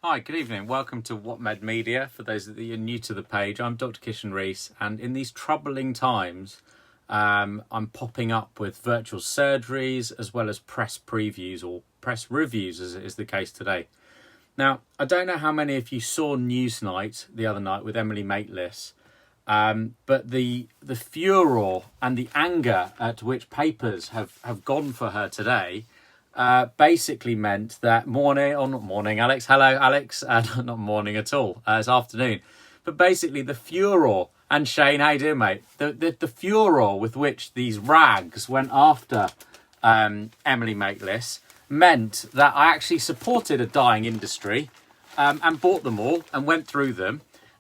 Hi, good evening. Welcome to What Med Media. For those that are new to the page, I'm Dr. Kish and Reese, and in these troubling times, I'm popping up with virtual surgeries as well as press previews or press reviews, as is the case today. Now, I don't know how many of you saw Newsnight the other night with Emily Maitlis, but the furor and the anger at which papers have gone for her today basically meant that not morning, Alex. Hello, Alex. Not morning at all. It's afternoon. But basically, the furor, and Shane, how you doing, mate? The furor with which these rags went after Emily Maitlis meant that I actually supported a dying industry and bought them all and went through them.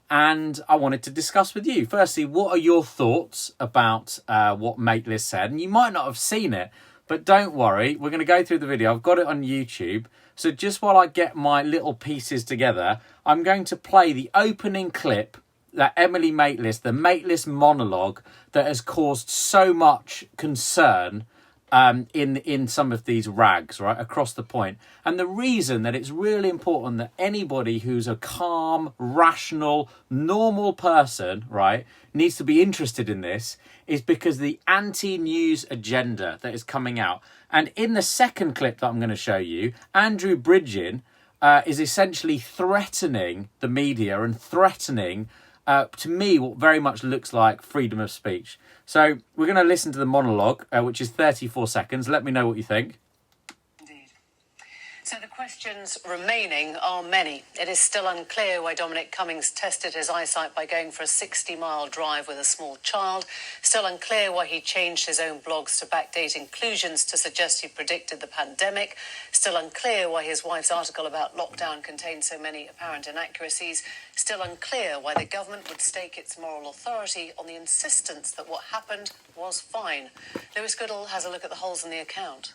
And I wanted to discuss with you. Firstly, what are your thoughts about what Maitlis said? And you might not have seen it, but don't worry, we're going to go through the video. I've got it on YouTube. So just while I get my little pieces together, I'm going to play the opening clip that Emily Maitlis, the Maitlis monologue that has caused so much concern in some of these rags, right, across the point. And the reason that it's really important that anybody who's a calm, rational, normal person, right, needs to be interested in this is because the anti-news agenda that is coming out. And in the second clip that I'm going to show you, Andrew Bridgen is essentially threatening the media and threatening to me, what very much looks like freedom of speech. So we're going to listen to the monologue, which is 34 seconds. Let me know what you think. Indeed. So the questions remaining are many. It is still unclear why Dominic Cummings tested his eyesight by going for a 60-mile drive with a small child. Still unclear why he changed his own blogs to backdate inclusions to suggest he predicted the pandemic. Still unclear why his wife's article about lockdown contained so many apparent inaccuracies. Still unclear why the government would stake its moral authority on the insistence that what happened was fine. Lewis Goodall has a look at the holes in the account.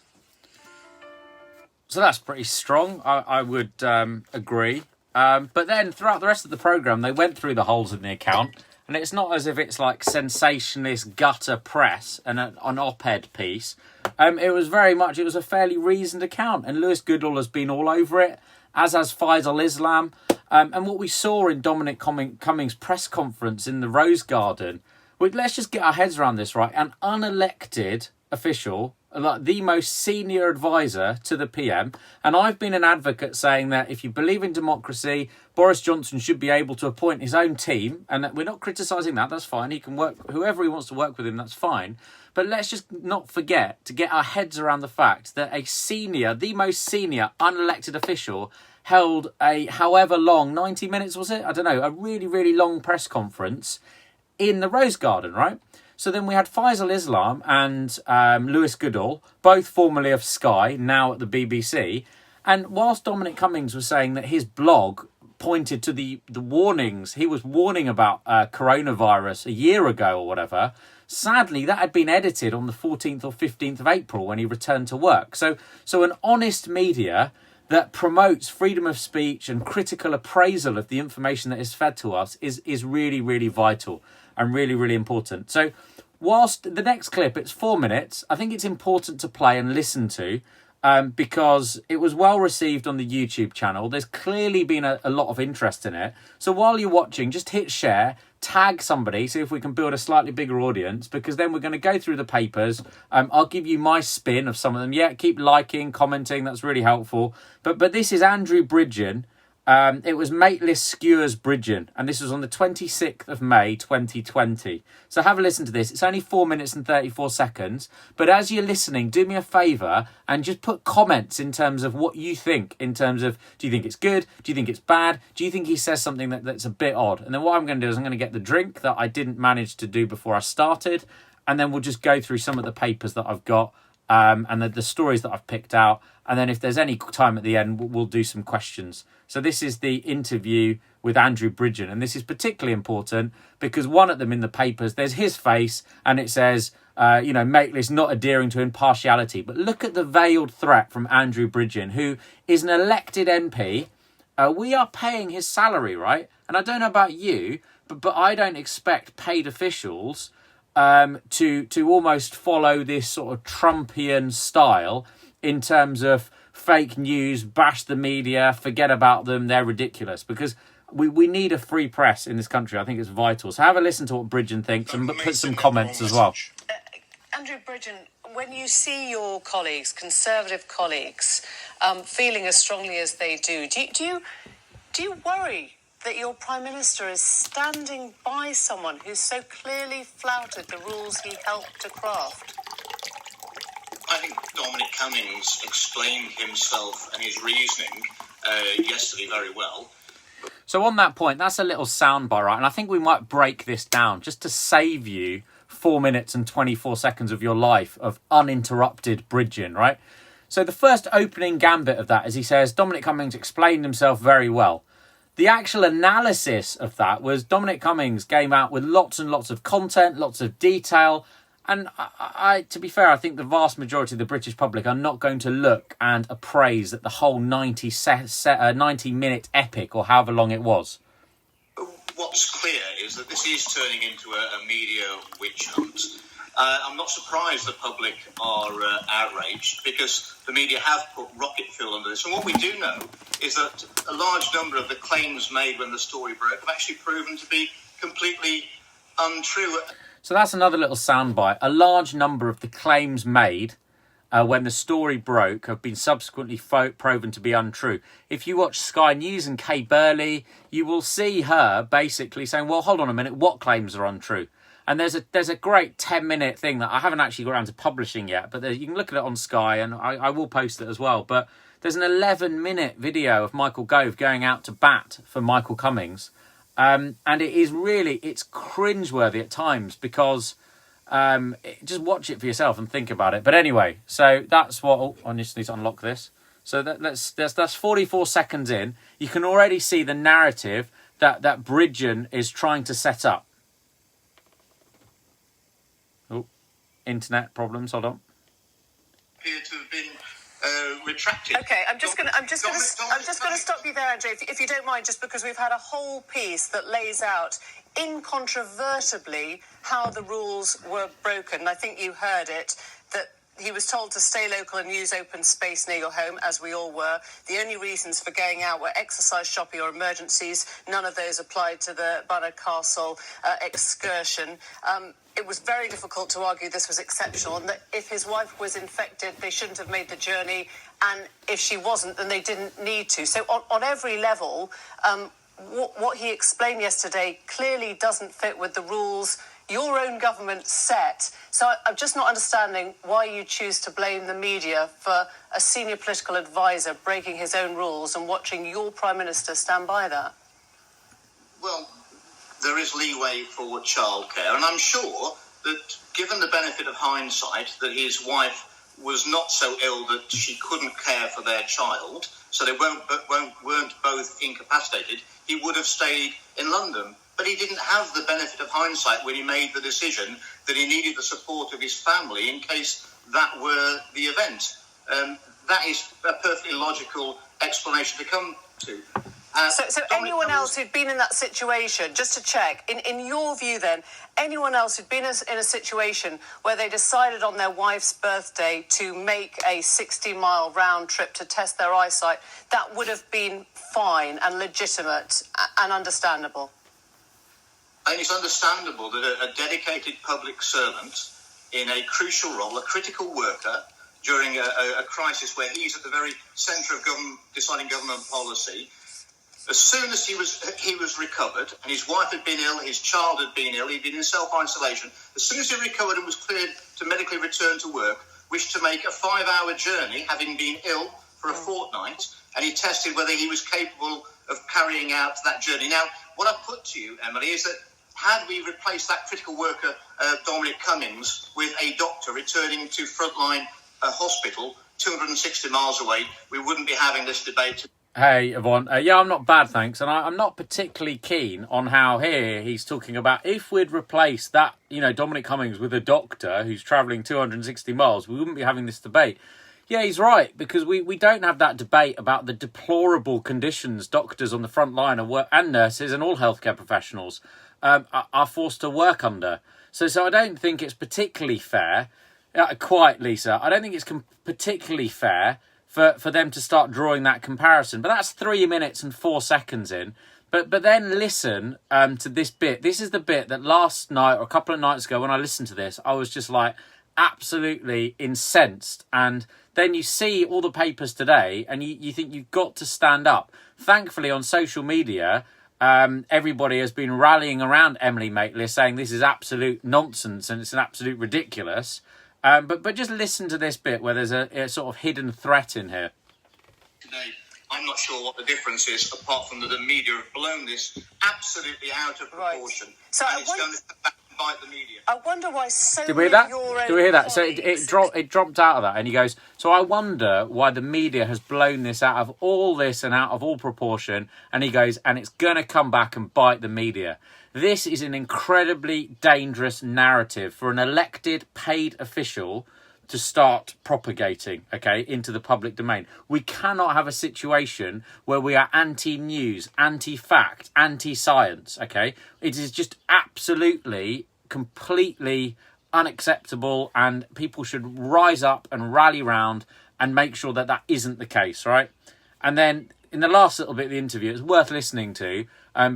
So that's pretty strong, I would agree. But then throughout the rest of the programme, they went through the holes in the account. And it's not as if it's like sensationalist gutter press and an op-ed piece. It was a fairly reasoned account. And Lewis Goodall has been all over it, as has Faisal Islam. And what we saw in Dominic Cummings' press conference in the Rose Garden, let's just get our heads around this, right? An unelected official, like the most senior advisor to the PM. And I've been an advocate saying that if you believe in democracy, Boris Johnson should be able to appoint his own team. And we're not criticising that. That's fine. He can work, whoever he wants to work with him, that's fine. But let's just not forget to get our heads around the fact that the most senior unelected official held a however long, 90 minutes was it? I don't know, a really, really long press conference in the Rose Garden, right? So then we had Faisal Islam and Lewis Goodall, both formerly of Sky, now at the BBC. And whilst Dominic Cummings was saying that his blog pointed to the warnings, he was warning about coronavirus a year ago or whatever, sadly that had been edited on the 14th or 15th of April when he returned to work. So an honest media that promotes freedom of speech and critical appraisal of the information that is fed to us is really, really vital and really, really important. So whilst the next clip, it's 4 minutes, I think it's important to play and listen to because it was well received on the YouTube channel. There's clearly been a lot of interest in it. So while you're watching, just hit share, tag somebody, see if we can build a slightly bigger audience, because then we're going to go through the papers. I'll give you my spin of some of them. Yeah, keep liking, commenting, that's really helpful. But this is Andrew Bridgen. It was Maitlis Skewers Bridgen, and this was on the 26th of May 2020. So have a listen to this. It's only 4 minutes and 34 seconds, but as you're listening, do me a favour and just put comments in terms of what you think, in terms of, do you think it's good? Do you think it's bad? Do you think he says something that's a bit odd? And then what I'm going to do is I'm going to get the drink that I didn't manage to do before I started, and then we'll just go through some of the papers that I've got and the stories that I've picked out. And then if there's any time at the end, we'll do some questions. So this is the interview with Andrew Bridgen. And this is particularly important because one of them in the papers, there's his face and it says, Maitlis not adhering to impartiality. But look at the veiled threat from Andrew Bridgen, who is an elected MP. We are paying his salary, right? And I don't know about you, but I don't expect paid officials to almost follow this sort of Trumpian style in terms of fake news, bash the media, forget about them, they're ridiculous. Because we need a free press in this country. I think it's vital. So have a listen to what Bridgen thinks and put some comments as well. Andrew Bridgen, when you see your colleagues, Conservative colleagues, feeling as strongly as they do you worry that your Prime Minister is standing by someone who's so clearly flouted the rules he helped to craft? I think Dominic Cummings explained himself and his reasoning yesterday very well. So on that point, that's a little soundbite, right? And I think we might break this down just to save you 4 minutes and 24 seconds of your life of uninterrupted Bridgen, right? So the first opening gambit of that is he says, Dominic Cummings explained himself very well. The actual analysis of that was Dominic Cummings came out with lots and lots of content, lots of detail. And I, to be fair, I think the vast majority of the British public are not going to look and appraise at the whole 90-minute epic or however long it was. What's clear is that this is turning into a media witch hunt. I'm not surprised the public are outraged because the media have put rocket fuel under this. And what we do know is that a large number of the claims made when the story broke have actually proven to be completely untrue. So that's another little soundbite. A large number of the claims made when the story broke have been subsequently proven to be untrue. If you watch Sky News and Kay Burley, you will see her basically saying, well, hold on a minute, what claims are untrue? And there's a great 10-minute thing that I haven't actually got around to publishing yet, but you can look at it on Sky, and I will post it as well. But there's an 11-minute video of Michael Gove going out to bat for Michael Cummings. And it's cringeworthy at times because just watch it for yourself and think about it. But anyway, so that's what... I just need to unlock this. So that's 44 seconds in. You can already see the narrative that Bridgen is trying to set up. Oh, internet problems. Hold on. Appear to have been retracted. Okay, I'm just going to stop you there, Andrew, if you don't mind, just because we've had a whole piece that lays out incontrovertibly how the rules were broken. I think you heard it, that he was told to stay local and use open space near your home, as we all were. The only reasons for going out were exercise, shopping or emergencies. None of those applied to the Barnard Castle excursion. It was very difficult to argue this was exceptional and that if his wife was infected, they shouldn't have made the journey. And if she wasn't, then they didn't need to. So on every level, what he explained yesterday clearly doesn't fit with the rules your own government set. So I'm just not understanding why you choose to blame the media for a senior political advisor breaking his own rules and watching your Prime Minister stand by that. Well, there is leeway for childcare, and I'm sure that given the benefit of hindsight, that his wife was not so ill that she couldn't care for their child, so they weren't both incapacitated, he would have stayed in London. But he didn't have the benefit of hindsight when he made the decision that he needed the support of his family in case that were the event. That is a perfectly logical explanation to come to. So anyone else who'd been in that situation, just to check, in your view then, anyone else who'd been in a situation where they decided on their wife's birthday to make a 60-mile round trip to test their eyesight, that would have been fine and legitimate and understandable? I think it's understandable that a dedicated public servant in a crucial role, a critical worker, during a crisis where he's at the very centre of deciding government policy, as soon as he was recovered, and his wife had been ill, his child had been ill, he'd been in self-isolation, as soon as he recovered and was cleared to medically return to work, wished to make a 5-hour journey, having been ill for a fortnight, and he tested whether he was capable of carrying out that journey. Now, what I put to you, Emily, is that had we replaced that critical worker, Dominic Cummings, with a doctor returning to frontline hospital 260 miles away, we wouldn't be having this debate. Hey, Yvonne. Yeah, I'm not bad, thanks. And I'm not particularly keen on how here he's talking about if we'd replaced that, Dominic Cummings with a doctor who's travelling 260 miles, we wouldn't be having this debate. Yeah, he's right, because we don't have that debate about the deplorable conditions doctors on the front line and nurses and all healthcare professionals are forced to work under. So I don't think it's particularly fair, quite, Lisa, I don't think it's particularly fair for them to start drawing that comparison. But that's 3 minutes and 4 seconds in. But then listen to this bit. This is the bit that last night or a couple of nights ago when I listened to this, I was just like absolutely incensed. And then you see all the papers today and you think you've got to stand up. Thankfully on social media, everybody has been rallying around Emily Maitlis saying this is absolute nonsense and it's an absolute ridiculous. But just listen to this bit where there's a sort of hidden threat in here. Today, I'm not sure what the difference is, apart from that the media have blown this absolutely out of proportion. Right. So and it's going to come back and bite the media. I wonder why so Did we hear that? many of your own Did we hear that? So colleagues- it dropped out of that, and he goes, so I wonder why the media has blown this out of all this and out of all proportion. And he goes, and it's going to come back and bite the media. This is an incredibly dangerous narrative for an elected, paid official to start propagating, okay, into the public domain. We cannot have a situation where we are anti-news, anti-fact, anti-science, okay? It is just absolutely, completely unacceptable, and people should rise up and rally round and make sure that that isn't the case, right? And then in the last little bit of the interview, it's worth listening to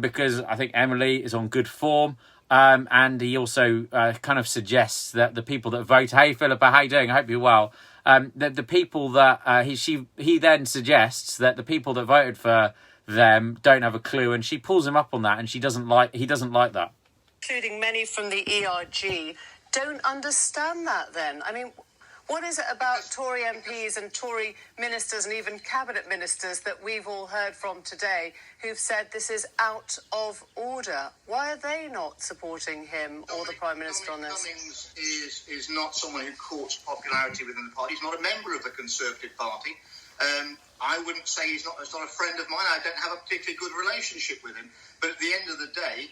because I think Emily is on good form. And he also kind of suggests that the people that vote, hey Philippa, how you doing? I hope you're well. That the people that he then suggests that the people that voted for them don't have a clue, and she pulls him up on that, and he doesn't like that. including many from the ERG, don't understand that then. I mean, what is it about Tory MPs and Tory ministers and even cabinet ministers that we've all heard from today who've said this is out of order? Why are they not supporting him or the Prime Minister on this? Cummings is not someone who courts popularity within the party. He's not a member of the Conservative Party. I wouldn't say he's not a friend of mine. I don't have a particularly good relationship with him. But at the end of the day,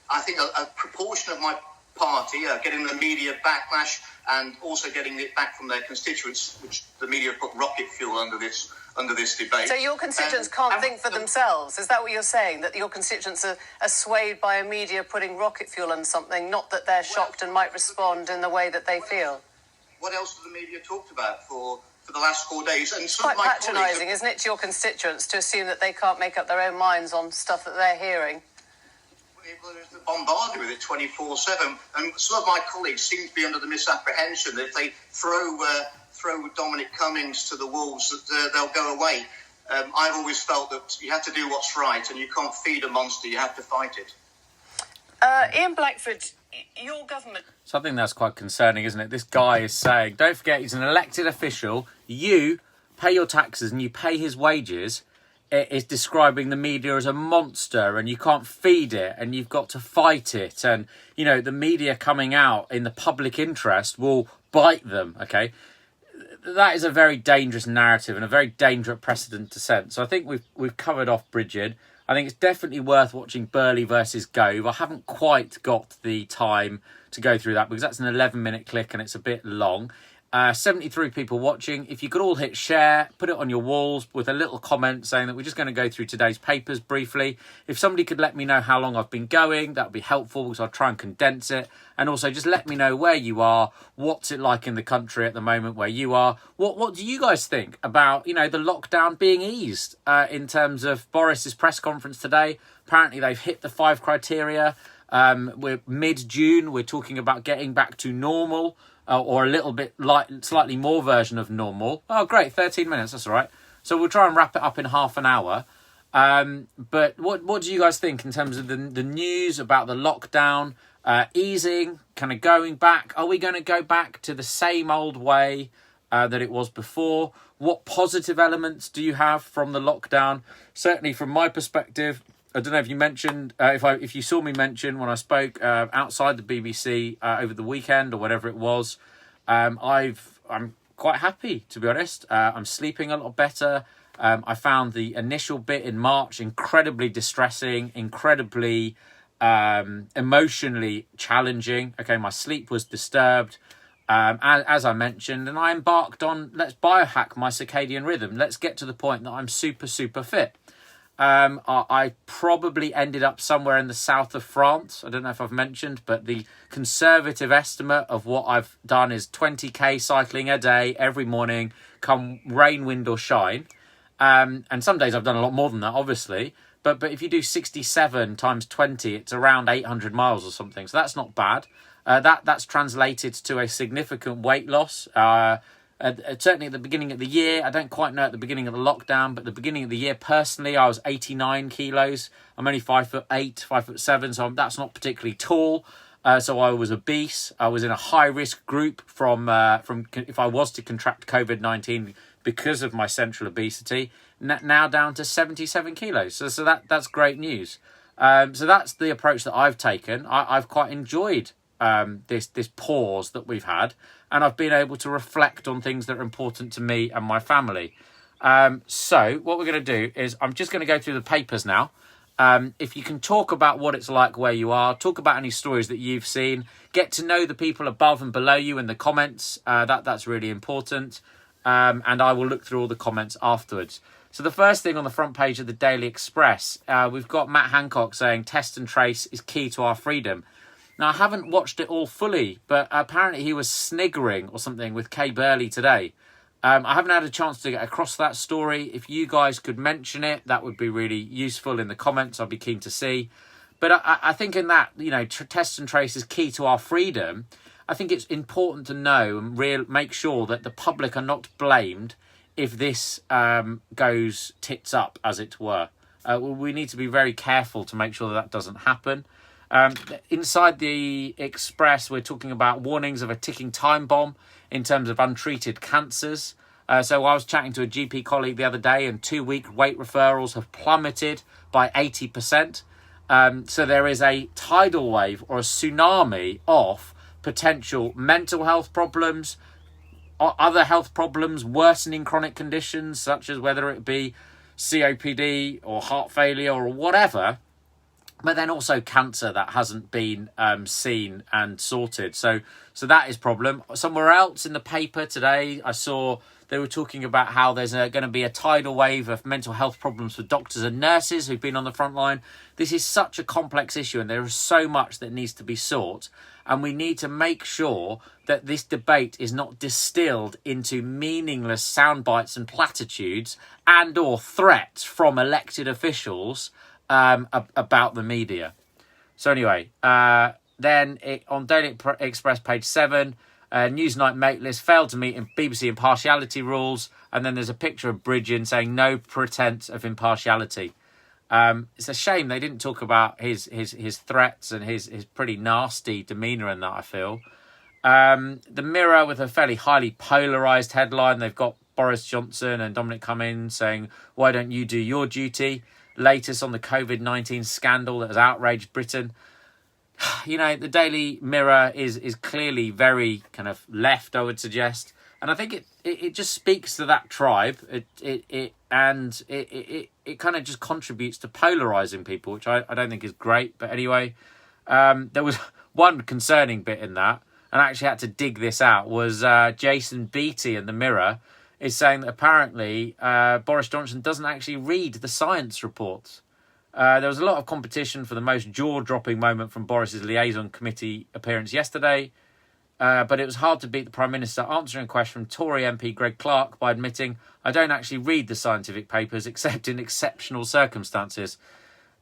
I think a proportion of my party getting the media backlash and also getting it back from their constituents, which the media have put rocket fuel under this debate. So your constituents can't think for themselves? Is that what you're saying? That your constituents are swayed by a media putting rocket fuel on something, not that they're shocked and might respond in the way that they feel? What else have the media talked about for the last 4 days? And It's quite patronising, isn't it, to your constituents to assume that they can't make up their own minds on stuff that they're hearing? They're bombarded with it 24/7, and some of my colleagues seem to be under the misapprehension that if they throw Dominic Cummings to the wolves, that they'll go away. I've always felt that you have to do what's right, and you can't feed a monster; you have to fight it. Ian Blackford, your government... So I think that's quite concerning, isn't it? This guy is saying, don't forget, he's an elected official. You pay your taxes and you pay his wages. It is describing the media as a monster and you can't feed it and you've got to fight it. And, you know, the media coming out in the public interest will bite them, okay? That is a very dangerous narrative and a very dangerous precedent to set. So I think we've covered off Bridget. I think it's definitely worth watching Burley versus Gove. I haven't quite got the time to go through that because that's an 11-minute click and it's a bit long. 73 people watching. If you could all hit share, put it on your walls with a little comment saying that we're just going to go through today's papers briefly. If somebody could let me know how long I've been going, that would be helpful because I'll try and condense it. And also just let me know where you are. What's it like in the country at the moment where you are? What do you guys think about, you know, the lockdown being eased in terms of Boris's press conference today? Apparently they've hit the 5 criteria. We're mid-June. We're talking about getting back to normal. Or a little bit slightly more version of normal. Oh, great, 13 minutes, that's all right. So we'll try and wrap it up in half an hour. But what do you guys think in terms of the news about the lockdown, easing, kind of going back? Are we going to go back to the same old way that it was before? What positive elements do you have from the lockdown? Certainly from my perspective, I don't know if you mentioned, if you saw me mention when I spoke outside the BBC over the weekend or whatever it was, I'm quite happy, to be honest. I'm sleeping a lot better. I found the initial bit in March incredibly distressing, incredibly emotionally challenging. Okay, my sleep was disturbed, as I mentioned, and I embarked on, let's biohack my circadian rhythm. Let's get to the point that I'm super, super fit. I probably ended up somewhere in the south of France. I don't know if I've mentioned, but the conservative estimate of what I've done is 20k cycling a day every morning, come rain, wind or shine. And some days I've done a lot more than that, obviously. But if you do 67 times 20, it's around 800 miles or something. So that's not bad. That's translated to a significant weight loss. Certainly at the beginning of the year, I don't quite know at the beginning of the lockdown, but at the beginning of the year, personally, I was 89 kilos. I'm only 5'8", 5'7", so that's not particularly tall. So I was obese. I was in a high risk group from if I was to contract COVID-19 because of my central obesity. Now down to 77 kilos. So that's great news. So that's the approach that I've taken. I've quite enjoyed this pause that we've had, and I've been able to reflect on things that are important to me and my family. So what we're going to do is I'm just going to go through the papers now. If you can talk about what it's like where you are, talk about any stories that you've seen, get to know the people above and below you in the comments. That's really important. And I will look through all the comments afterwards. So the first thing on the front page of the Daily Express, we've got Matt Hancock saying test and trace is key to our freedom. Now, I haven't watched it all fully, but apparently he was sniggering or something with Kay Burley today. I haven't had a chance to get across that story. If you guys could mention it, that would be really useful in the comments. I'd be keen to see. But I think in that, test and trace is key to our freedom. I think it's important to know and make sure that the public are not blamed if this goes tits up, as it were. We need to be very careful to make sure that doesn't happen. Inside the Express, we're talking about warnings of a ticking time bomb in terms of untreated cancers. So I was chatting to a GP colleague the other day, and 2-week wait referrals have plummeted by 80%. So there is a tidal wave or a tsunami of potential mental health problems, or other health problems, worsening chronic conditions, such as whether it be COPD or heart failure or whatever, but then also cancer that hasn't been seen and sorted. So that is a problem. Somewhere else in the paper today, I saw they were talking about how there's going to be a tidal wave of mental health problems for doctors and nurses who've been on the front line. This is such a complex issue, and there is so much that needs to be sought. And we need to make sure that this debate is not distilled into meaningless sound bites and platitudes and or threats from elected officials about the media. So anyway, then on Daily Express page 7, Newsnight Maitlis failed to meet BBC impartiality rules, and then there's a picture of Bridgen saying no pretense of impartiality. It's a shame they didn't talk about his threats and his pretty nasty demeanour in that, I feel. The Mirror with a fairly highly polarised headline. They've got Boris Johnson and Dominic Cummings saying, why don't you do your duty? Latest on the COVID-19 scandal that has outraged Britain. The Daily Mirror is clearly very kind of left, I would suggest. And I think it just speaks to that tribe. It kind of just contributes to polarising people, which I don't think is great. But anyway, there was one concerning bit in that, and I actually had to dig this out, was Jason Beattie in the Mirror is saying that apparently Boris Johnson doesn't actually read the science reports. There was a lot of competition for the most jaw-dropping moment from Boris's liaison committee appearance yesterday, but it was hard to beat the Prime Minister answering a question from Tory MP Greg Clark by admitting, I don't actually read the scientific papers except in exceptional circumstances.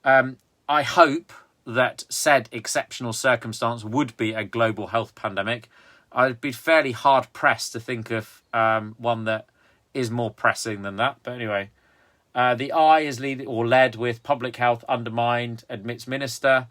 I hope that said exceptional circumstance would be a global health pandemic. I'd be fairly hard-pressed to think of one that is more pressing than that. But anyway, the Eye is led with public health undermined, admits Minister.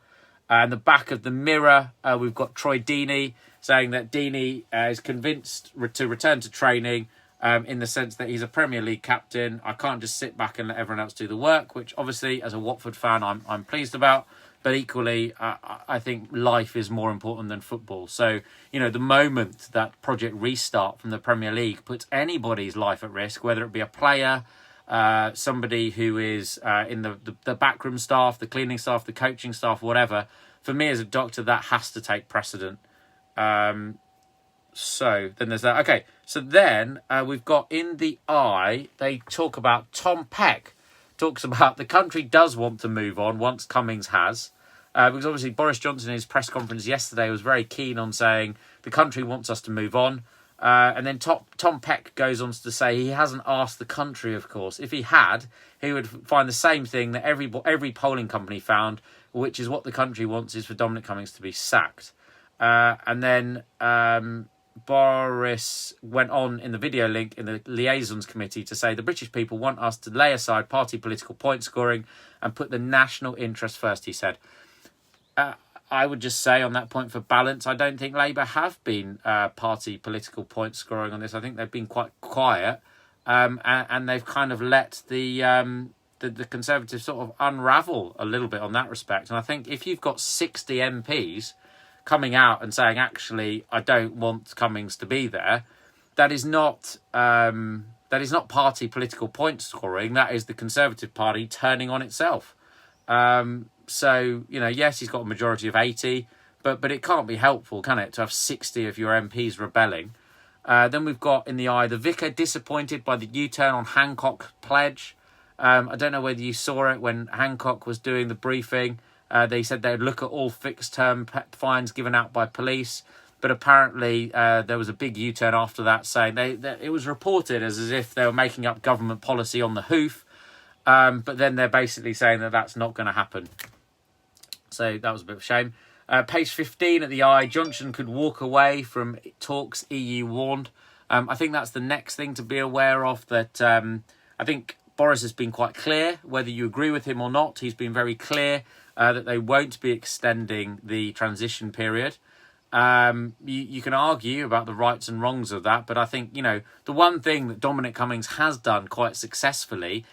And the back of the Mirror, we've got Troy Deeney saying that Deeney is convinced to return to training in the sense that he's a Premier League captain. I can't just sit back and let everyone else do the work, which obviously, as a Watford fan, I'm pleased about. But equally, I think life is more important than football. So, the moment that Project Restart from the Premier League puts anybody's life at risk, whether it be a player, somebody who is in the backroom staff, the cleaning staff, the coaching staff, whatever, for me as a doctor, that has to take precedent. So then there's that. Okay, so then we've got in the Eye, they talk about Tom Peck talks about the country does want to move on once Cummings has. Because obviously Boris Johnson in his press conference yesterday was very keen on saying the country wants us to move on. And then Tom Peck goes on to say he hasn't asked the country, of course. If he had, he would find the same thing that every polling company found, which is what the country wants is for Dominic Cummings to be sacked. And then Boris went on in the video link in the liaisons committee to say the British people want us to lay aside party political point scoring and put the national interest first, he said. I would just say on that point for balance, I don't think Labour have been party political point scoring on this. I think they've been quite quiet and they've kind of let the Conservatives sort of unravel a little bit on that respect. And I think if you've got 60 MPs coming out and saying, actually, I don't want Cummings to be there, that is not party political point scoring. That is the Conservative Party turning on itself. So, yes, he's got a majority of 80, but it can't be helpful, can it, to have 60 of your MPs rebelling. Then we've got in the eye, the Vicar disappointed by the U-turn on Hancock pledge. I don't know whether you saw it when Hancock was doing the briefing. They said they'd look at all fixed-term fines given out by police. But apparently there was a big U-turn after that saying it was reported as if they were making up government policy on the hoof. But then they're basically saying that that's not going to happen. So that was a bit of a shame. Page 15 at the eye, Johnson could walk away from talks, EU warned. I think that's the next thing to be aware of, that I think Boris has been quite clear, whether you agree with him or not. He's been very clear that they won't be extending the transition period. You can argue about the rights and wrongs of that, but I think, the one thing that Dominic Cummings has done quite successfully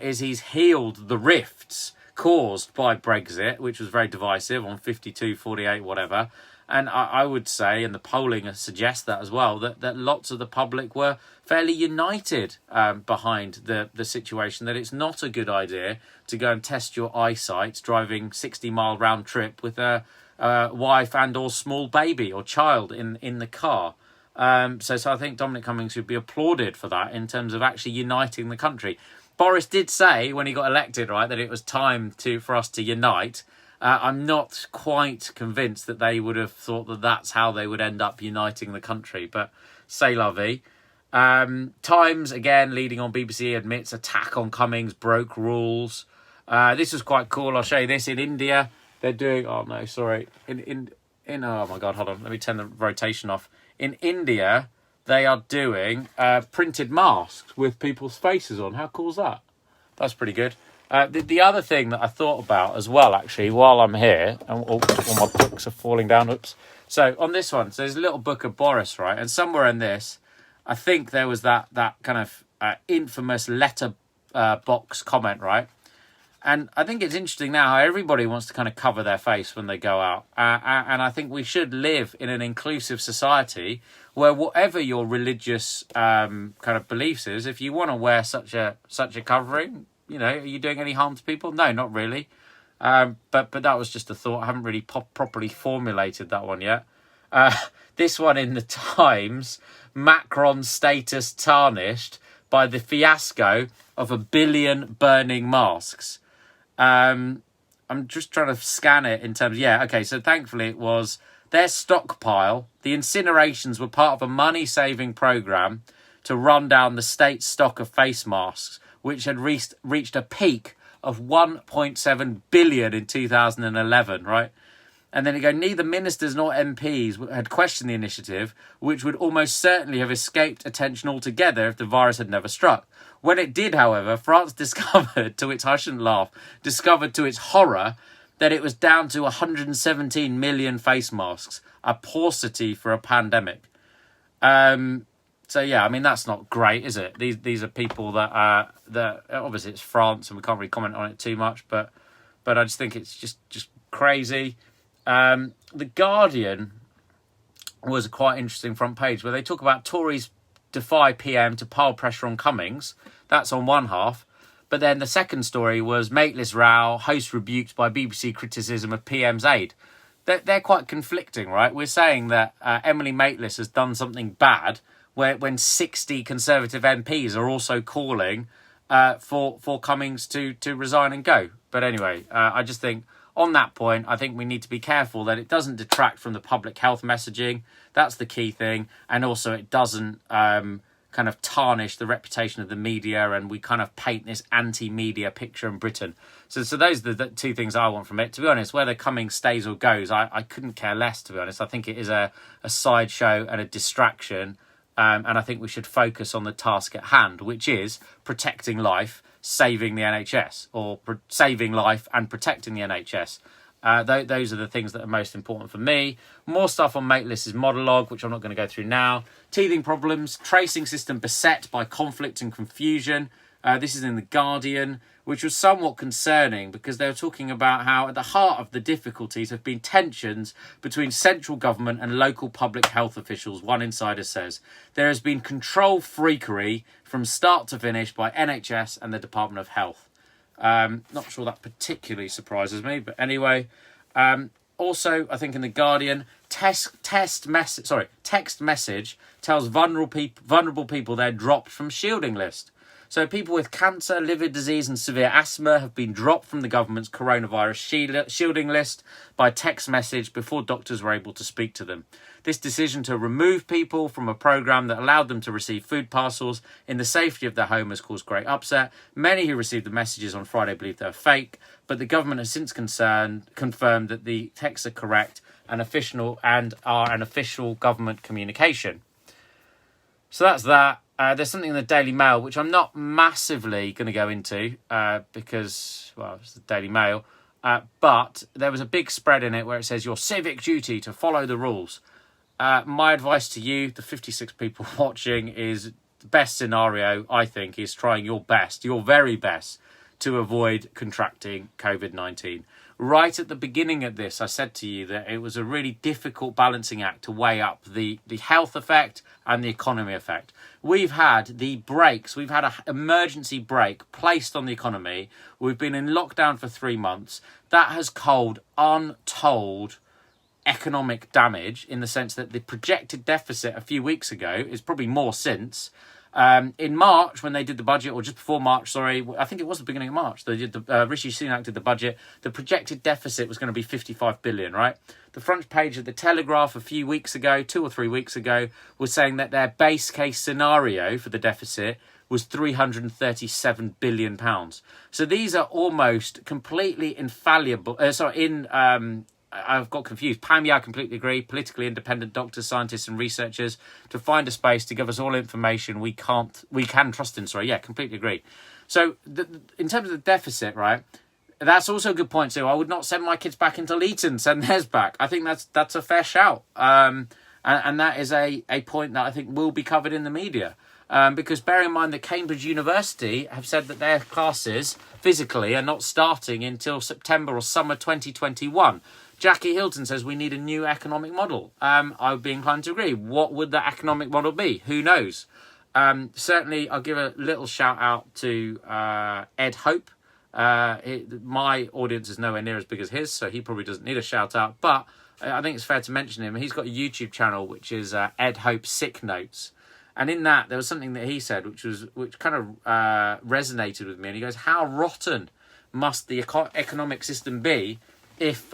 is he's healed the rifts caused by Brexit, which was very divisive on 52, 48, whatever. And I would say, and the polling suggests that as well, that lots of the public were fairly united behind the situation, that it's not a good idea to go and test your eyesight driving 60-mile round trip with a wife and or small baby or child in the car. So I think Dominic Cummings should be applauded for that in terms of actually uniting the country. Boris did say when he got elected, right, that it was time for us to unite. I'm not quite convinced that they would have thought that that's how they would end up uniting the country, but c'est la vie. Times, again, leading on BBC, admits attack on Cummings broke rules. This was quite cool. I'll show you this. In India, they're doing... Oh, no, sorry. In oh, my God, hold on. Let me turn the rotation off. In India, they are doing printed masks with people's faces on. How cool is that? That's pretty good. The other thing that I thought about as well, actually, while I'm here, and all my books are falling down, oops. So on this one, so there's a little book of Boris, right? And somewhere in this, I think there was that kind of infamous letter box comment, right? And I think it's interesting now how everybody wants to kind of cover their face when they go out. And I think we should live in an inclusive society where whatever your religious kind of beliefs is, if you want to wear such a covering, are you doing any harm to people? No, not really. But that was just a thought. I haven't really properly formulated that one yet. This one in the Times, Macron's status tarnished by the fiasco of 1 billion burning masks. I'm just trying to scan it in terms of, so thankfully it was their stockpile. The incinerations were part of a money-saving programme to run down the state's stock of face masks, which had reached a peak of 1.7 billion in 2011, right? And then neither ministers nor MPs had questioned the initiative, which would almost certainly have escaped attention altogether if the virus had never struck. When it did, however, France discovered to its horror, that it was down to 117 million face masks, a paucity for a pandemic. So yeah, I mean, that's not great, is it? These are people that obviously it's France and we can't really comment on it too much, but I just think it's just crazy. The Guardian was a quite interesting front page where they talk about Tories defy PM to pile pressure on Cummings. That's on one half. But then the second story was Maitlis row, host rebuked by BBC criticism of PM's aid. They're quite conflicting, right? We're saying that Emily Maitlis has done something bad when 60 Conservative MPs are also calling for Cummings to resign and go. But anyway, I just think on that point, I think we need to be careful that it doesn't detract from the public health messaging. That's the key thing. And also it doesn't kind of tarnish the reputation of the media, and we kind of paint this anti-media picture in Britain. So those are the two things I want from it. To be honest, whether Cummings stays or goes, I couldn't care less, to be honest. I think it is a sideshow and a distraction. And I think we should focus on the task at hand, which is protecting life, saving the NHS, or saving life and protecting the NHS. Those are the things that are most important for me. More stuff on Maitlis' monologue, which I'm not going to go through now. Teething problems, tracing system beset by conflict and confusion. This is in The Guardian, which was somewhat concerning because they were talking about how at the heart of the difficulties have been tensions between central government and local public health officials, one insider says. There has been control freakery from start to finish by NHS and the Department of Health. Not sure that particularly surprises me, but anyway. Also, I think in The Guardian, text message tells vulnerable people they're dropped from shielding list. So people with cancer, liver disease and severe asthma have been dropped from the government's coronavirus shielding list by text message before doctors were able to speak to them. This decision to remove people from a programme that allowed them to receive food parcels in the safety of their home has caused great upset. Many who received the messages on Friday believe they're fake, but the government has since confirmed that the texts are correct and are an official government communication. So that's that. There's something in the Daily Mail which I'm not massively going to go into because, well, it's the Daily Mail. But there was a big spread in it where it says your civic duty to follow the rules. My advice to you, the 56 people watching, is the best scenario, I think, is trying your best, your very best, to avoid contracting COVID-19. Right at the beginning of this, I said to you that it was a really difficult balancing act to weigh up the health effect and the economy effect. We've had the brakes, we've had an emergency brake placed on the economy. We've been in lockdown for 3 months. That has caused untold economic damage in the sense that the projected deficit a few weeks ago is probably more since. In March, when they did the budget, or just before March, sorry, I think it was the beginning of March, they did Rishi Sunak did the budget. The projected deficit was going to be 55 billion, right? The front page of the Telegraph a few weeks ago, 2 or 3 weeks ago, was saying that their base case scenario for the deficit was 337 billion pounds. So these are almost completely infallible. I've got confused. Pam, yeah, I completely agree. Politically independent doctors, scientists and researchers to find a space to give us all information we can trust in. Sorry, yeah, completely agree. So in terms of the deficit, right, that's also a good point too. I would not send my kids back into Leeton, send theirs back. I think that's a fair shout. And that is a point that I think will be covered in the media. Because bear in mind that Cambridge University have said that their classes physically are not starting until September or summer 2021. Jackie Hilton says we need a new economic model. I would be inclined to agree. What would that economic model be? Who knows? Certainly, I'll give a little shout out to Ed Hope. My audience is nowhere near as big as his, so he probably doesn't need a shout out. But I think it's fair to mention him. He's got a YouTube channel which is Ed Hope Sick Notes. And in that, there was something that he said which kind of resonated with me. And he goes, how rotten must the economic system be if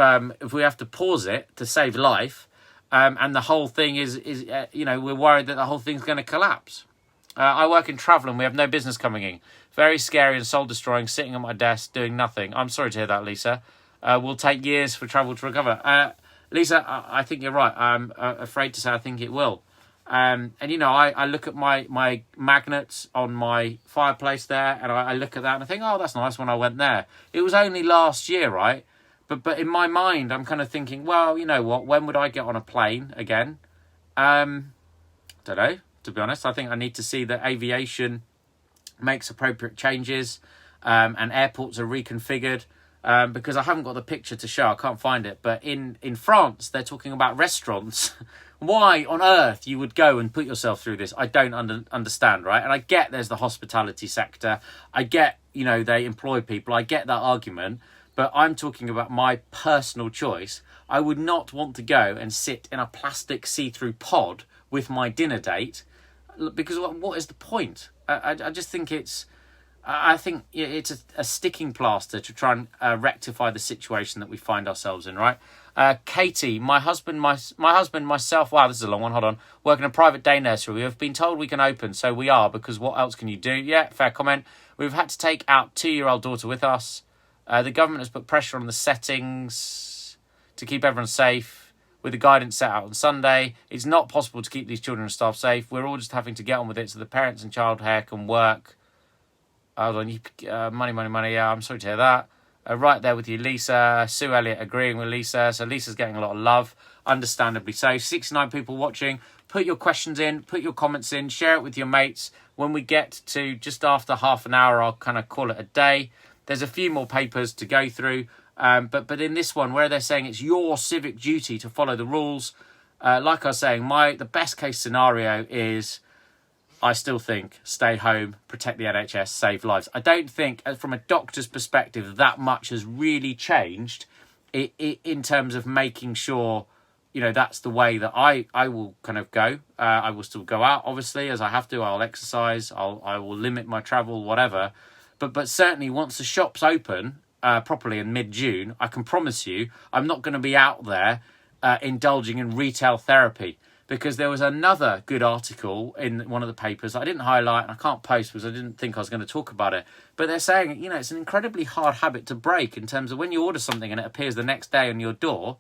we have to pause it to save life, and the whole thing is we're worried that the whole thing's going to collapse. I work in travel and we have no business coming in. Very scary and soul destroying, sitting at my desk doing nothing. I'm sorry to hear that, Lisa. Will take years for travel to recover. Lisa, I think you're right. I'm afraid to say I think it will. And I look at my magnets on my fireplace there, and I look at that and I think, oh, that's nice when I went there. It was only last year, right? But in my mind, I'm kind of thinking, well, you know what? When would I get on a plane again? Don't know, to be honest. I think I need to see that aviation makes appropriate changes and airports are reconfigured because I haven't got the picture to show. I can't find it. But in France, they're talking about restaurants. Why on earth you would go and put yourself through this, I don't understand, right? And I get there's the hospitality sector. I get, they employ people. I get that argument. But I'm talking about my personal choice. I would not want to go and sit in a plastic see-through pod with my dinner date because what is the point? I just think it's I think it's a sticking plaster to try and rectify the situation that we find ourselves in, right? Katie, my husband, myself. Wow, this is a long one. Hold on. Work in a private day nursery. We have been told we can open, so we are, because what else can you do? Yeah, fair comment. We've had to take our 2-year-old daughter with us. The government has put pressure on the settings to keep everyone safe. With the guidance set out on Sunday, it's not possible to keep these children and staff safe. We're all just having to get on with it so the parents and childcare can work. Hold on, money. Yeah, I'm sorry to hear that. Right there with you, Lisa. Sue Elliott agreeing with Lisa. So Lisa's getting a lot of love, understandably so. 69 people watching. Put your questions in, put your comments in, share it with your mates. When we get to just after half an hour, I'll kind of call it a day. There's a few more papers to go through. But in this one, where they're saying it's your civic duty to follow the rules, like I was saying, the best case scenario is, I still think, stay home, protect the NHS, save lives. I don't think, from a doctor's perspective, that much has really changed in terms of making sure, that's the way that I will kind of go. I will still go out, obviously, as I have to. I'll exercise. I will limit my travel, whatever. But certainly once the shops open properly in mid-June, I can promise you I'm not going to be out there indulging in retail therapy. Because there was another good article in one of the papers that I didn't highlight, and I can't post because I didn't think I was going to talk about it. But they're saying, it's an incredibly hard habit to break in terms of when you order something and it appears the next day on your door.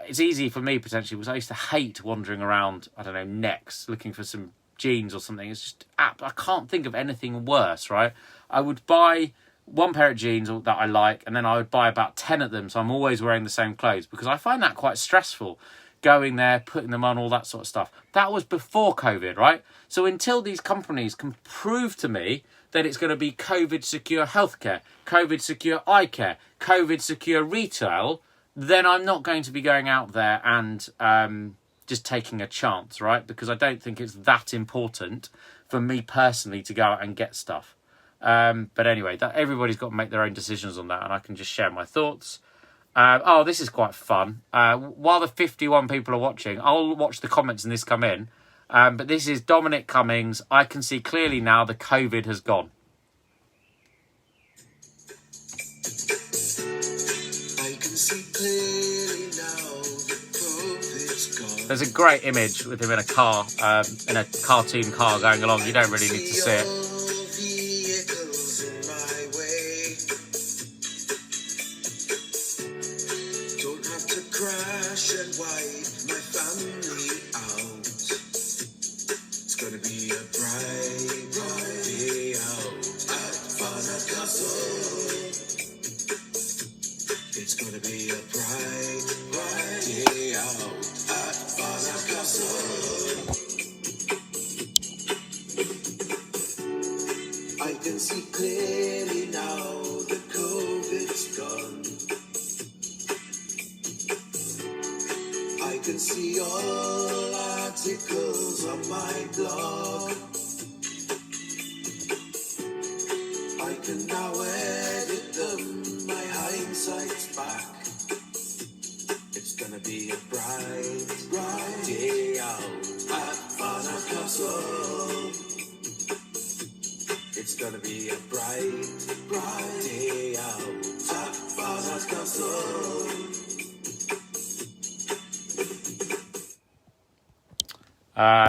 It's easy for me, potentially, because I used to hate wandering around, Next, looking for some jeans or something. It's just, I can't think of anything worse, right? I would buy one pair of jeans that I like, and then I would buy about 10 of them, so I'm always wearing the same clothes, because I find that quite stressful. Going there, putting them on, all that sort of stuff. That was before COVID, right? So until these companies can prove to me that it's going to be COVID-secure healthcare, COVID-secure eye care, COVID-secure retail, then I'm not going to be going out there and just taking a chance, right? Because I don't think it's that important for me personally to go out and get stuff. But anyway, everybody's got to make their own decisions on that, and I can just share my thoughts. This is quite fun. While the 51 people are watching, I'll watch the comments and this come in. But this is Dominic Cummings. I can see clearly now the COVID has gone. I can see clearly now the COVID's gone. There's a great image with him in a car, in a cartoon car going along. You don't really need to see it.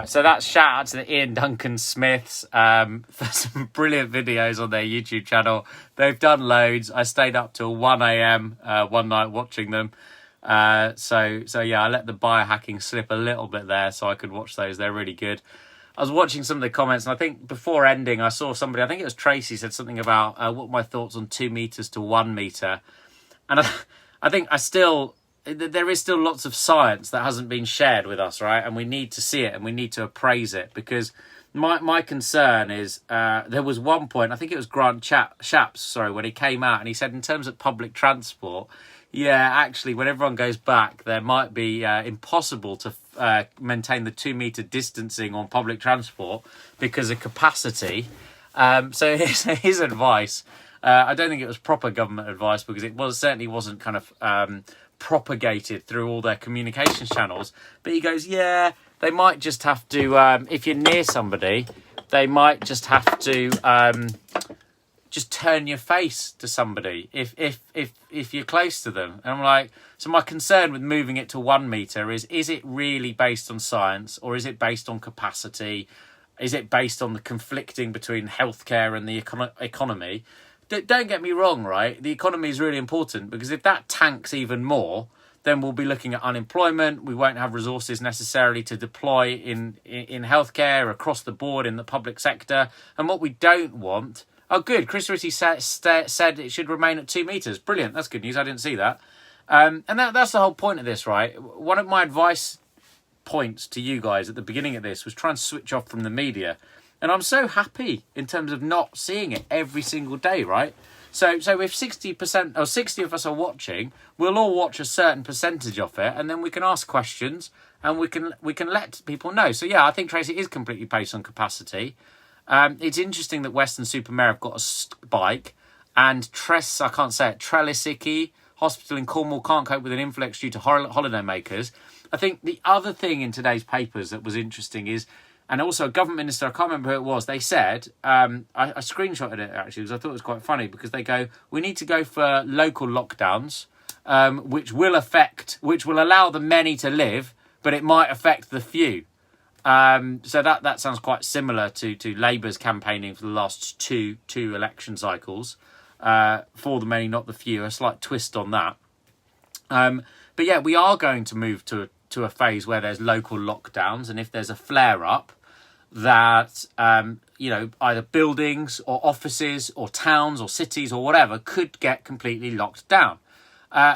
So that's shout out to the Ian Duncan Smiths for some brilliant videos on their YouTube channel. They've done loads. I stayed up till 1 a.m. One night watching them. So yeah, I let the biohacking slip a little bit there so I could watch those. They're really good. I was watching some of the comments, and I think before ending, I saw somebody, I think it was Tracy, said something about what my thoughts on 2 meters to 1 meter. And I think there is still lots of science that hasn't been shared with us, right? And we need to see it and we need to appraise it, because my concern is there was one point, I think it was Grant Shapps, when he came out and he said in terms of public transport, yeah, actually, when everyone goes back, there might be impossible to maintain the 2 meter distancing on public transport because of capacity. So his advice, I don't think it was proper government advice, because it certainly wasn't kind of propagated through all their communications channels. But he goes, yeah, they might just have to, if you're near somebody, they might just have to just turn your face to somebody if you're close to them. And I'm like, so my concern with moving it to 1 metre is it really based on science, or is it based on capacity? Is it based on the conflicting between healthcare and the economy? Don't get me wrong, right? The economy is really important, because if that tanks even more, then we'll be looking at unemployment. We won't have resources necessarily to deploy in healthcare across the board in the public sector. And what we don't want... Oh, good. Chris Ritty said it should remain at 2 metres. Brilliant. That's good news. I didn't see that. And that's the whole point of this, right? One of my advice points to you guys at the beginning of this was try and switch off from the media. And I'm so happy in terms of not seeing it every single day, right? So if 60% or 60 of us are watching, we'll all watch a certain percentage of it, and then we can ask questions and we can let people know. So yeah, I think, Tracy, it is completely based on capacity. It's interesting that Weston-super-Mare have got a spike, and Trelisiki Hospital in Cornwall can't cope with an influx due to holiday makers. I think the other thing in today's papers that was interesting is, and also a government minister, I can't remember who it was, they said, I screenshotted it actually because I thought it was quite funny, because they go, we need to go for local lockdowns, which will allow the many to live, but it might affect the few. So that sounds quite similar to Labour's campaigning for the last two election cycles, for the many, not the few. A slight twist on that. But yeah, we are going to move to a phase where there's local lockdowns, and if there's a flare up, that either buildings or offices or towns or cities or whatever could get completely locked down.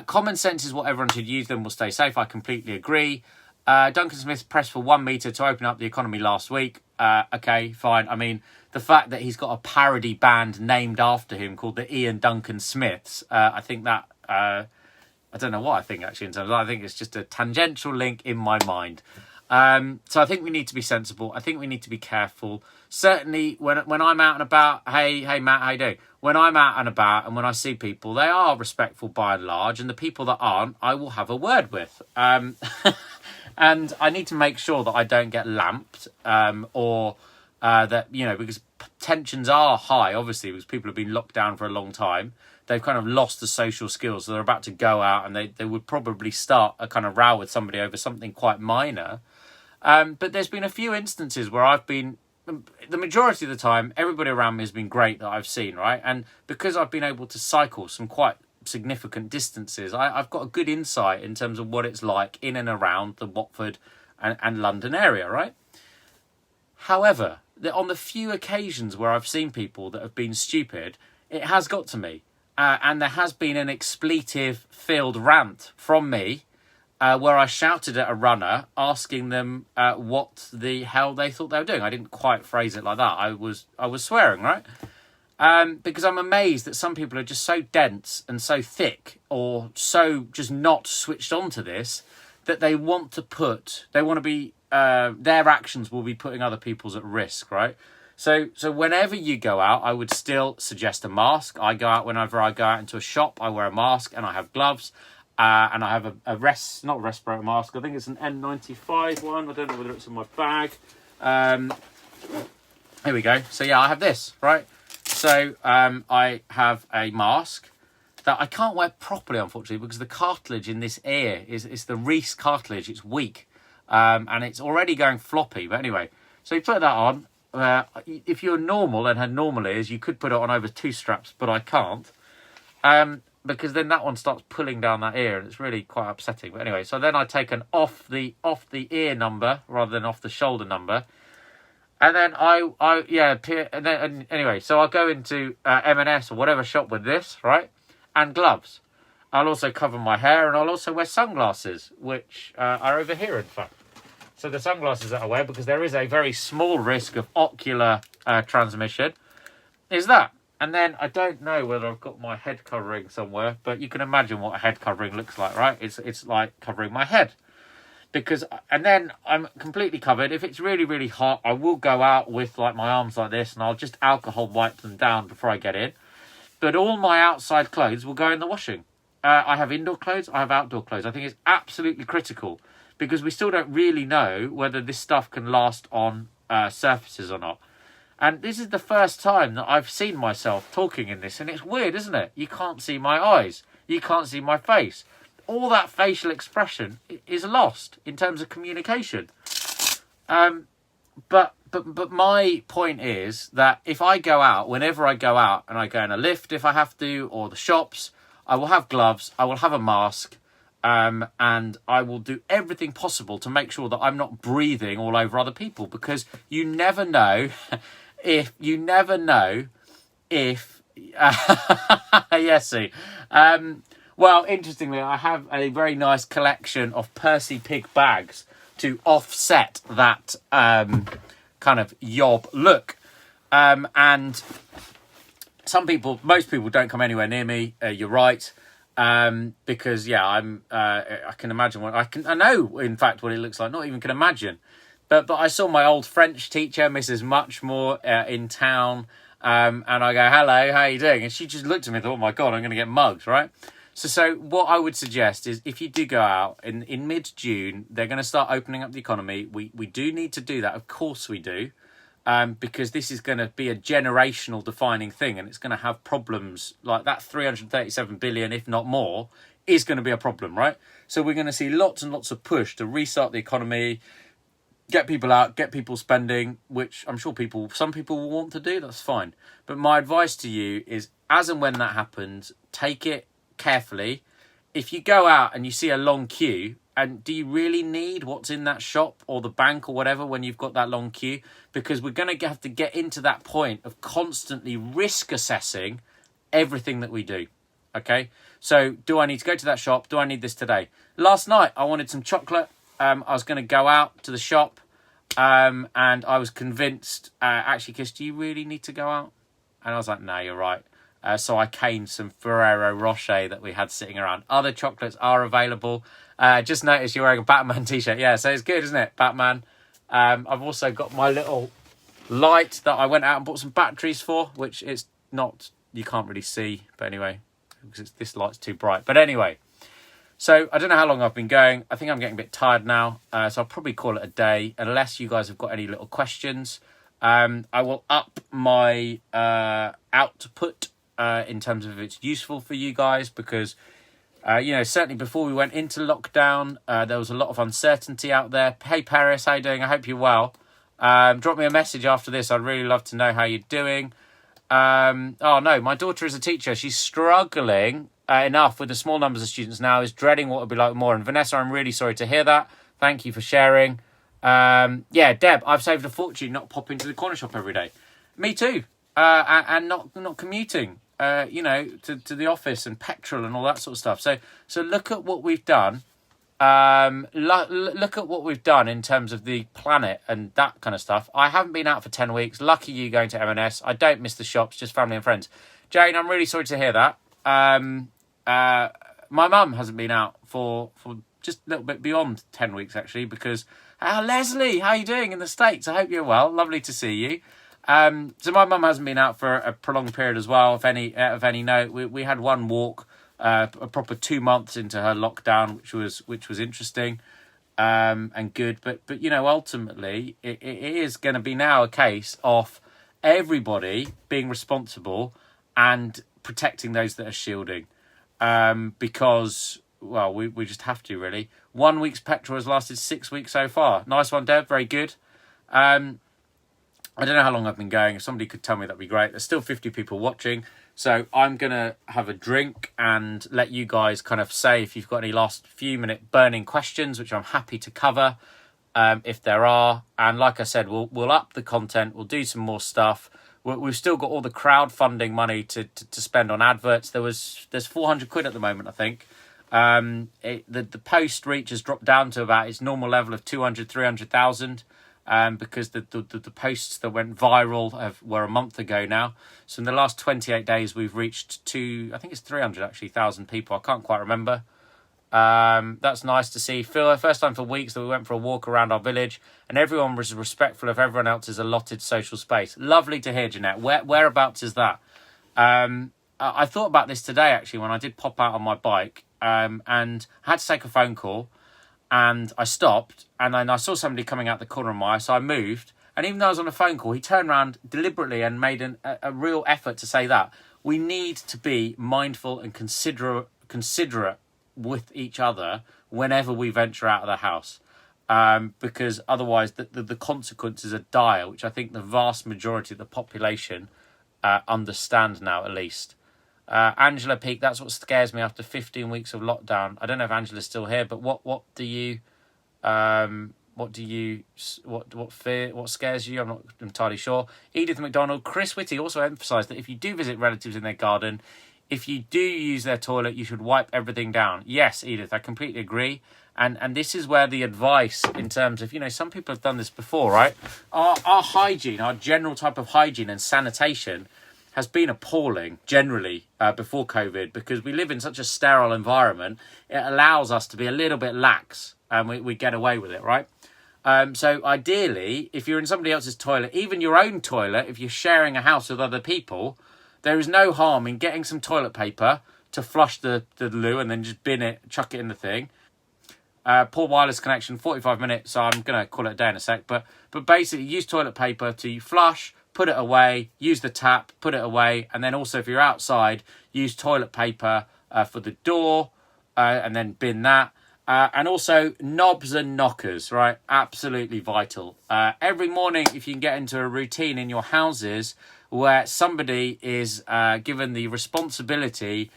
Common sense is what everyone should use, then we'll stay safe. I completely agree. Duncan Smith pressed for 1 metre to open up the economy last week. Okay, fine. I mean, the fact that he's got a parody band named after him called the Ian Duncan Smiths, I think that... I don't know what I think, actually, in terms of... I think it's just a tangential link in my mind. So I think we need to be sensible. I think we need to be careful. Certainly, when I'm out and about... Hey, Matt, how you doing? When I'm out and about and when I see people, they are respectful by and large. And the people that aren't, I will have a word with. And I need to make sure that I don't get lamped, or that, because tensions are high, obviously, because people have been locked down for a long time. They've kind of lost the social skills. So they're about to go out and they would probably start a kind of row with somebody over something quite minor. But there's been a few instances where I've been, the majority of the time, everybody around me has been great that I've seen, right? And because I've been able to cycle some quite significant distances, I've got a good insight in terms of what it's like in and around the Watford and London area, right? However, on the few occasions where I've seen people that have been stupid, it has got to me. And there has been an expletive-filled rant from me where I shouted at a runner asking them what the hell they thought they were doing. I didn't quite phrase it like that. I was swearing, right? Because I'm amazed that some people are just so dense and so thick, or so just not switched on to this, that they want to be, their actions will be putting other people's at risk, right? So whenever you go out, I would still suggest a mask. Whenever I go out into a shop, I wear a mask and I have gloves. And I have not a respirator mask. I think it's an N95 one. I don't know whether it's in my bag. Here we go. So yeah, I have this, right? So I have a mask that I can't wear properly, unfortunately, because the cartilage in this ear is the Reese cartilage. It's weak. And it's already going floppy. But anyway, so you put that on. If you're normal and had normal ears, you could put it on over 2 straps, but I can't. Because then that one starts pulling down that ear, and it's really quite upsetting. But anyway, so then I take an off the ear number rather than off the shoulder number, and then anyway, so I'll go into M&S or whatever shop with this, right, and gloves. I'll also cover my hair, and I'll also wear sunglasses, which are over here, in fact. So the sunglasses that I wear, because there is a very small risk of ocular transmission, is that. And then I don't know whether I've got my head covering somewhere, but you can imagine what a head covering looks like, right? It's like covering my head. And then I'm completely covered. If it's really, really hot, I will go out with like my arms like this, and I'll just alcohol wipe them down before I get in. But all my outside clothes will go in the washing. I have indoor clothes, I have outdoor clothes. I think it's absolutely critical, because we still don't really know whether this stuff can last on surfaces or not. And this is the first time that I've seen myself talking in this, and it's weird, isn't it? You can't see my eyes. You can't see my face. All that facial expression is lost in terms of communication. But my point is that if I go out, whenever I go out, and I go in a lift if I have to, or the shops, I will have gloves, I will have a mask, and I will do everything possible to make sure that I'm not breathing all over other people, because you never know if yes, see. Well, interestingly, I have a very nice collection of Percy Pig bags to offset that kind of yob look. And most people don't come anywhere near me. You're right. Because I can imagine I know in fact what it looks like. Not even can imagine. But I saw my old French teacher, Mrs. Muchmore, in town. And I go, hello, how are you doing? And she just looked at me and thought, oh my God, I'm going to get mugged, right? So what I would suggest is if you do go out in mid-June, they're going to start opening up the economy. We do need to do that. Of course we do. Because this is going to be a generational defining thing, and it's going to have problems like that. 337 billion, if not more, is going to be a problem, right? So we're going to see lots and lots of push to restart the economy, get people out, get people spending, which I'm sure some people will want to do. That's fine. But my advice to you is, as and when that happens, take it carefully. If you go out and you see a long queue, and do you really need what's in that shop or the bank or whatever when you've got that long queue? Because we're going to have to get into that point of constantly risk assessing everything that we do. Okay? So do I need to go to that shop? Do I need this today? Last night, I wanted some chocolate. I was going to go out to the shop, and I was convinced, actually, Kish, do you really need to go out? And I was like, no, you're right. So I caned some Ferrero Rocher that we had sitting around. Other chocolates are available. Just noticed you're wearing a Batman t-shirt. Yeah, so it's good, isn't it? Batman. I've also got my little light that I went out and bought some batteries for, which it's not, you can't really see. But anyway, because this light's too bright. But anyway, so I don't know how long I've been going. I think I'm getting a bit tired now. So I'll probably call it a day, unless you guys have got any little questions. I will up my output in terms of if it's useful for you guys, because certainly before we went into lockdown, there was a lot of uncertainty out there. Hey Paris, how you doing? I hope you're well. Drop me a message after this. I'd really love to know how you're doing. Oh no, my daughter is a teacher. She's struggling enough with the small numbers of students now, is dreading what it'll be like more. And Vanessa, I'm really sorry to hear that. Thank you for sharing. Deb, I've saved a fortune not popping to the corner shop every day. Me too. And not commuting, to the office and petrol and all that sort of stuff. So look at what we've done. Look at what we've done in terms of the planet and that kind of stuff. I haven't been out for 10 weeks. Lucky you going to M&S. I don't miss the shops, just family and friends. Jane, I'm really sorry to hear that. My mum hasn't been out for just a little bit beyond 10 weeks, actually, because, Leslie, how are you doing in the States? I hope you're well. Lovely to see you. So my mum hasn't been out for a prolonged period as well. Of any note, we had one walk, a proper 2 months into her lockdown, which was interesting, and good. But ultimately, it is going to be now a case of everybody being responsible and protecting those that are shielding, because we just have to, really. 1 week's petrol has lasted 6 weeks so far. Nice one, Deb. Very good. I don't know how long I've been going. If somebody could tell me, that'd be great. There's still 50 people watching. So I'm going to have a drink and let you guys kind of say if you've got any last few minute burning questions, which I'm happy to cover if there are. And like I said, we'll up the content. We'll do some more stuff. We've still got all the crowdfunding money to spend on adverts. There's 400 quid at the moment, I think. The post reach has dropped down to about its normal level of 200, 300,000. Because the posts that went viral were a month ago now. So in the last 28 days, we've reached I think it's 300 actually, 1,000 people. I can't quite remember. That's nice to see. First time for weeks that we went for a walk around our village and everyone was respectful of everyone else's allotted social space. Lovely to hear, Jeanette. Whereabouts is that? I thought about this today actually when I did pop out on my bike and I had to take a phone call. And I stopped, and then I saw somebody coming out the corner of my eye, so I moved, And even though I was on a phone call, he turned around deliberately and made a real effort to say that we need to be mindful and considerate with each other whenever we venture out of the house. Because otherwise the consequences are dire, which I think the vast majority of the population understand now, at least. Angela Peake, that's what scares me after 15 weeks of lockdown. I don't know if Angela's still here, but what scares you? I'm not entirely sure. Edith McDonald, Chris Whitty also emphasised that if you do visit relatives in their garden, if you do use their toilet, you should wipe everything down. Yes, Edith, I completely agree. And this is where the advice in terms of, some people have done this before, right? Our hygiene, our general type of hygiene and sanitation has been appalling generally before COVID, because we live in such a sterile environment. It allows us to be a little bit lax and we get away with it, right? So ideally, if you're in somebody else's toilet, even your own toilet, if you're sharing a house with other people, there is no harm in getting some toilet paper to flush the loo and then just bin it, chuck it in the thing. Poor wireless connection, 45 minutes, so I'm going to call it a day in a sec. But basically, use toilet paper to flush, put it away, use the tap, put it away. And then also, if you're outside, use toilet paper for the door and then bin that. And also, knobs and knockers, right? Absolutely vital. Every morning, if you can get into a routine in your houses where somebody is given the responsibility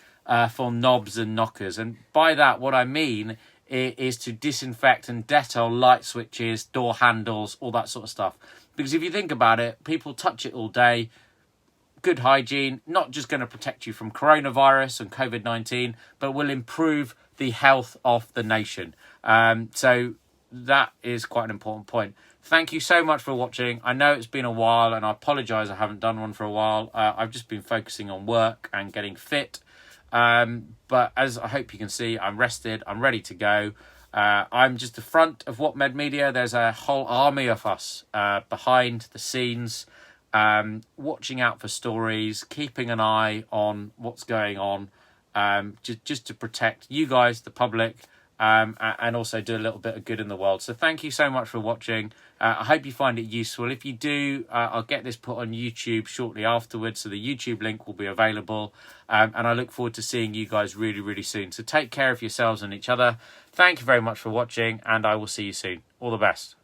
for knobs and knockers. And by that, what I mean is to disinfect and Dettol light switches, door handles, all that sort of stuff. Because if you think about it, people touch it all day. Good hygiene, not just going to protect you from coronavirus and COVID-19, but will improve the health of the nation. So that is quite an important point. Thank you so much for watching. I know it's been a while, and I apologise I haven't done one for a while. I've just been focusing on work and getting fit. But as I hope you can see, I'm rested, I'm ready to go. I'm just the front of What Med Media. There's a whole army of us behind the scenes, watching out for stories, keeping an eye on what's going on, just to protect you guys, the public, and also do a little bit of good in the world. So thank you so much for watching. I hope you find it useful. If you do, I'll get this put on YouTube shortly afterwards, so the YouTube link will be available. And I look forward to seeing you guys really, really soon. So take care of yourselves and each other. Thank you very much for watching, and I will see you soon. All the best.